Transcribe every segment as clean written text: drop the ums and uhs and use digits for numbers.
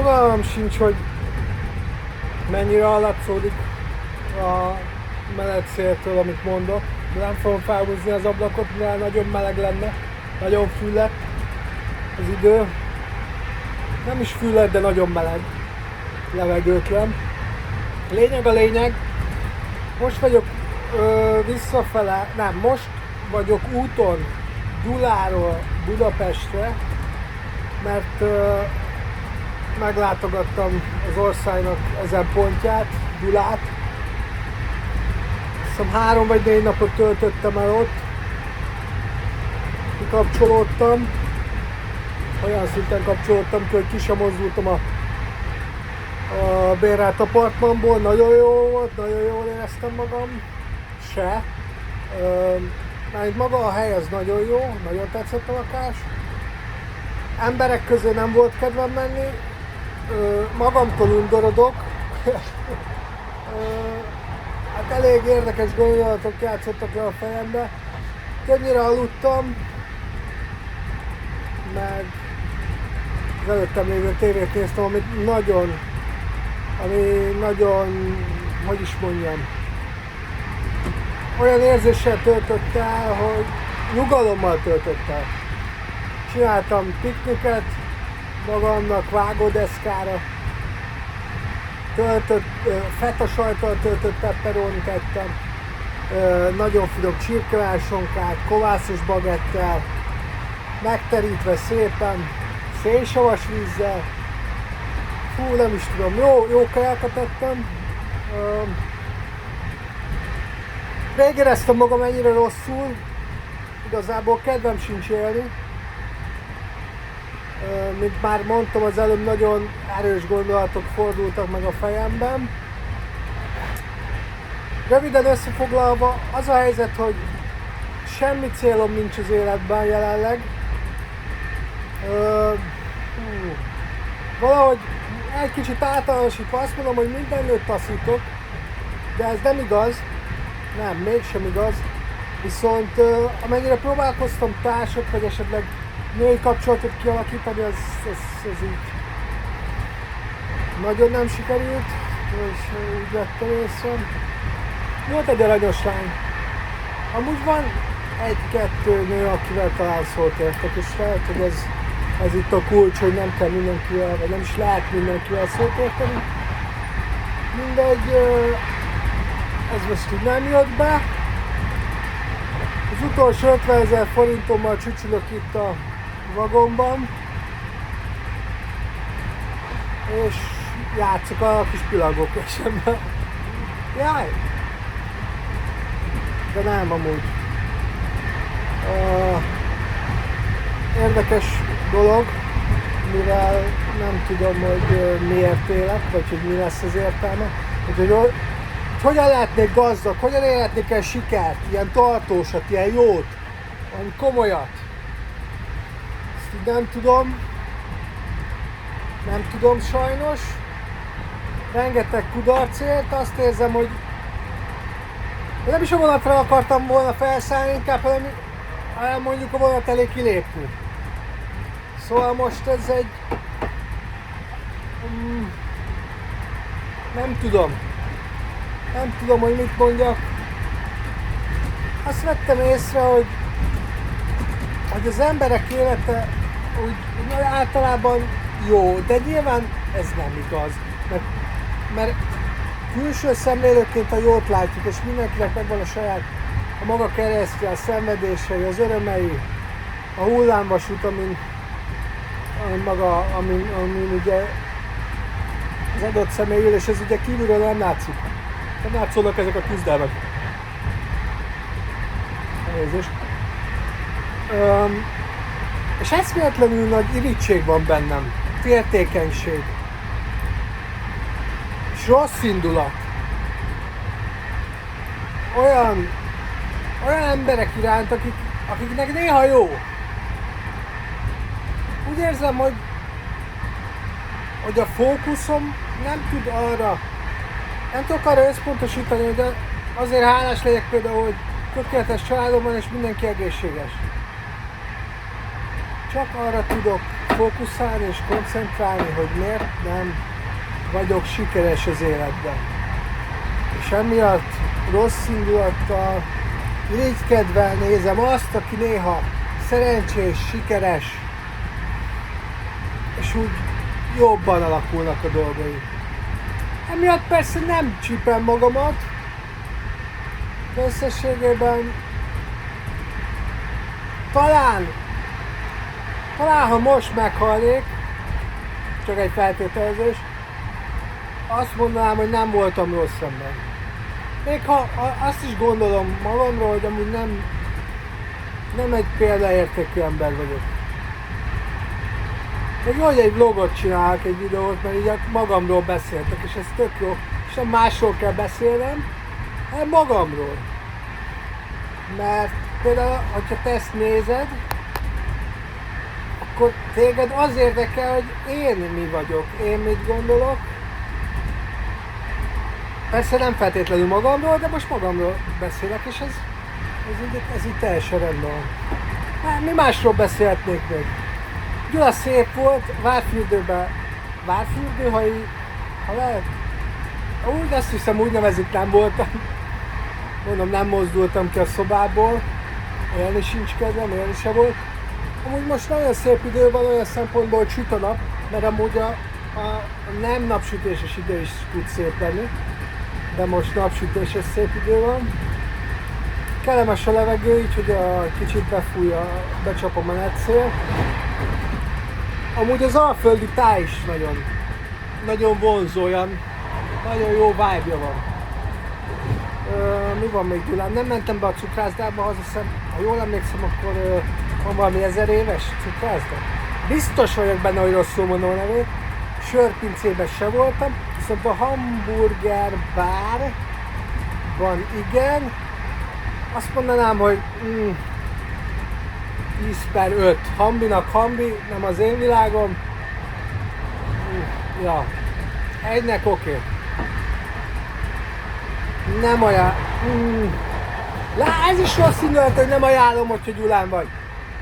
Fogalmam sincs, hogy mennyire hallatszódik a meleg széltől, amit mondok. De nem fogom felhúzni az ablakot, mivel nagyon meleg lenne, nagyon fű lett az idő. Nem is fű lett, de nagyon meleg, levegőtlen. Lényeg a lényeg, most vagyok visszafele, nem, most vagyok úton Gyuláról Budapestre, mert meglátogattam az országnak ezen pontját, Gyulát. Hiszem 3 vagy 4 napot töltöttem el ott, kikapcsolódtam, olyan szinten kapcsolódtam ki, hogy ki sem mozdultam a bérelt apartmanból, nagyon jó volt, nagyon jól éreztem magam, mert maga a hely az nagyon jó, nagyon tetszett a lakás. Emberek közé nem volt kedvem menni, magamtól undorodok. Hát elég érdekes gondolatok játszottak le a fejembe. Többnyire aludtam, meg az előttem lévő tévét néztem, ami nagyon, hogy is mondjam, olyan érzéssel töltött el, hogy nyugalommal töltött el. Csináltam pikniket magamnak vágódeszkára, feta sajttal töltött pepperonit ettem, nagyon finom csirkevásonkát, kovászos bagettel, megterítve szépen, szénsavas vízzel, fú, nem is tudom, jó kajákat ettem. Rég éreztem magam ennyire rosszul, igazából kedvem sincs élni. Mint már mondtam, az előbb nagyon erős gondolatok fordultak meg a fejemben. Röviden összefoglalva, az a helyzet, hogy semmi célom nincs az életben jelenleg. Valahogy egy kicsit általánosítva azt mondom, hogy minden nőt taszítok, de ez nem igaz. Nem, mégsem igaz. Viszont amennyire próbálkoztam társat, vagy esetleg női kapcsolatot kialakítani, az így nagyon nem sikerült, és úgy vettem észre. Volt egy aranyos lány. Amúgy van 1-2 nő, akivel talán szót értek, és lehet, hogy ez itt a kulcs, hogy nem kell mindenkivel, vagy nem is lehet mindenkivel szót érteni. Mindegy, ez most így nem jött be. Az utolsó 50 000 forintommal csücsülök itt a vagonban, és játszok a kis pillangókésemben. Jaj! De nem amúgy. Érdekes dolog, mivel nem tudom, hogy miért élek, vagy hogy mi lesz az értelme. Hogy hogyan lehetnék gazdag, hogyan élhetnék el sikert, ilyen tartósat, ilyen jót, olyan komolyat. Ezt így nem tudom sajnos. Rengeteg kudarc ért, azt érzem, hogy nem is a vonatra akartam volna felszállni, inkább hanem mondjuk a vonat elé kilépni. Szóval most ez egy... nem tudom, hogy mit mondjak. Azt vettem észre, hogy az emberek élete úgy általában jó, de nyilván ez nem igaz. Mert külső szemlélőként a jót látjuk, és mindenkinek megvan a saját, a maga keresztje, a szenvedései, az örömei, a hullámvasút, amin ugye az adott személy ül, és ez ugye kívülről nem látszik. Nem látszódnak ezek a küzdelmek. Elnézést. És eszméletlenül nagy irigység van bennem. Féltékenység. És rossz indulat. Olyan emberek iránt, akiknek néha jó. Úgy érzem, hogy a fókuszom nem tudok arra összpontosítani, de azért hálás legyek például, hogy tökéletes családom van és mindenki egészséges. csak arra tudok fókuszálni és koncentrálni, hogy miért nem vagyok sikeres az életben. És emiatt rossz indulattal, irigykedvel nézem azt, aki néha szerencsés, sikeres, és úgy jobban alakulnak a dolgai. Emiatt persze nem csípem magamat, összességében talán ha most meghalnék, csak egy feltételezés, azt mondanám, hogy nem voltam rossz ember. Még ha azt is gondolom magamról, hogy amúgy nem egy példaértékű ember vagyok. Még jó, hogy egy vlogot csinálok, egy videót, mert így magamról beszéltek, és ez tök jó. És nem másról kell beszélnem, hanem magamról. Mert például, hogyha te ezt nézed, akkor téged az érdekel, hogy én mi vagyok, én mit gondolok. Persze nem feltétlenül magamról, de most magamról beszélek, és ez így teljesen rendben van. Hát, mi másról beszélhetnék még? Gyula szép volt, Várfürdő, ha lehet? Úgy azt hiszem, úgy nevezik, nem voltam. Mondom, nem mozdultam ki a szobából, élni sincs kedvem, élni se volt. Amúgy most nagyon szép idő van olyan szempontból, hogy süt a nap, mert amúgy a nem napsütéses idő is tud szép lenni, de most napsütéses szép idő van. Kellemes a levegő, így hogy kicsit becsap a menetszél. Amúgy az alföldi táj is nagyon vonzó, olyan nagyon jó vibe-ja van. Mi van még Gyulán? Nem mentem be a cukrászdába, azt hiszem, ha jól emlékszem, akkor van valami 1000 éves cukrászda. Biztos vagyok benne, hogy rosszul mondom a nevét. Sörpincében se voltam, viszont a hamburger bár van, igen. Azt mondanám, hogy 10/5. Hambinak hambi, nem az én világom. Ja, egynek oké. Nem olyan. Ez is rossz indulat, hogy nem ajánlom, hogyha Gyulán vagy.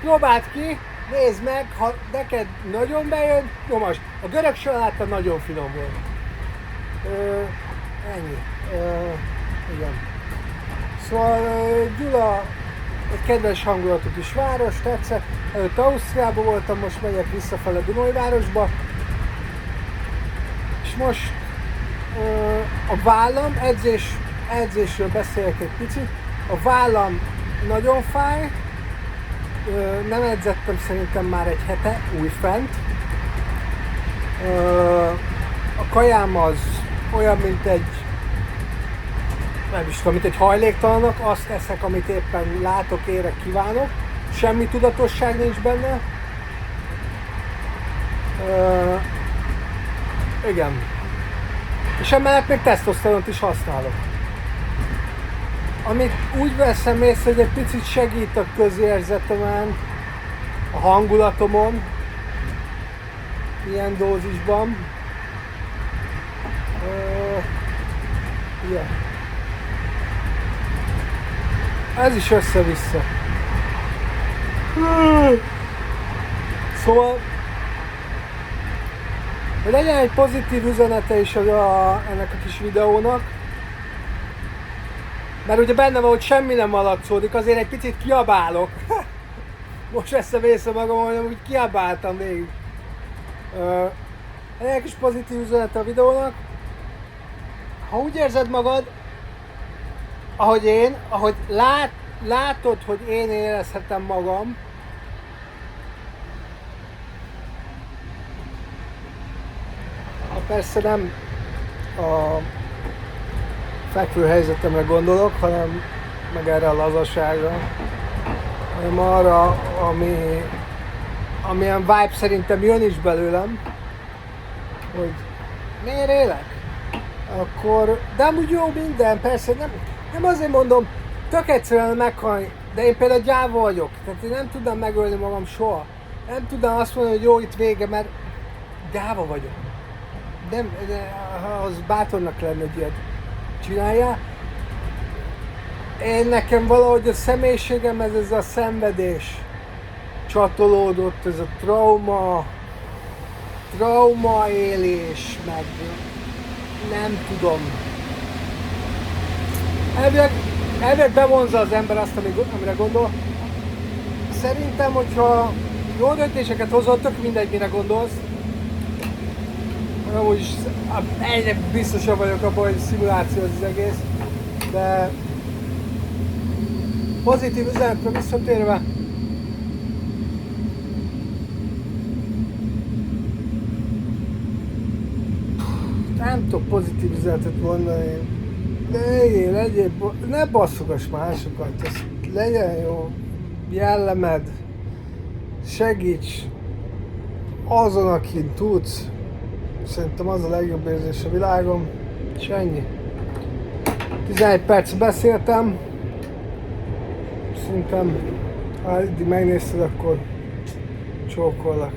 Próbáld ki, nézd meg, ha neked nagyon bejön, nyomasd. A görög saláta nagyon finom volt. Ennyi. Igen. Szóval Gyula egy kedves hangulatú kis város, tetszett. Előtt Ausztriában voltam, most megyek visszafele Dunajvárosba. És most a vállam, edzésről beszélek egy picit. A vállam nagyon fáj. Nem edzettem szerintem már egy hete újfent. A kajám az olyan, mint egy nem is tudom, mint egy hajléktalanok, azt eszek, amit éppen látok, érek, kívánok. Semmi tudatosság nincs benne. Igen. És emellett még tesztoszteront is használok. Amit úgy veszem észre, hogy egy picit segít a közérzetemen, a hangulatomon, ilyen dózisban. Yeah. Ez is össze-vissza. Szóval, hogy legyen egy pozitív üzenete is ennek a kis videónak, mert ugye benne van, hogy semmi nem alatszódik, azért egy picit kiabálok. Most veszem észre magam, hogy úgy kiabáltam végig. Egy kis pozitív üzenete a videónak. Ha úgy érzed magad, ahogy látod, hogy én érezhetem magam, persze nem a fekvő helyzetemre gondolok, hanem meg erre a lazaságra, hanem arra, amilyen vibe szerintem jön is belőlem, hogy miért élek? Akkor, de amúgy jó minden, persze nem azért mondom, tök egyszerűen meghalni, de én például gyáva vagyok, tehát én nem tudnám megölni magam soha. Nem tudnám azt mondani, hogy jó, itt vége, mert gyáva vagyok. Nem, az bátornak lenne, hogy ilyet csinálja. Én nekem valahogy a személyiségem ez a szenvedés csatolódott ez a trauma élés, meg nem tudom. Elvileg bevonza az ember azt, amire gondol. Szerintem, hogyha jó döntéseket hozol, tök mindegy, mire gondolsz. Amúgy is egyre biztosabb vagyok abban, hogy szimuláció az egész. De pozitív üzenetre visszatérve, nem tudok pozitív üzenetet mondani. Legyél, ne basszogass másokat, ez legyen jó jellemed, segíts azon, akin tudsz. Szerintem az a legjobb érzés a világon, és ennyi. 11 perc beszéltem. Szerintem, ha eddig megnézted, akkor csókollak.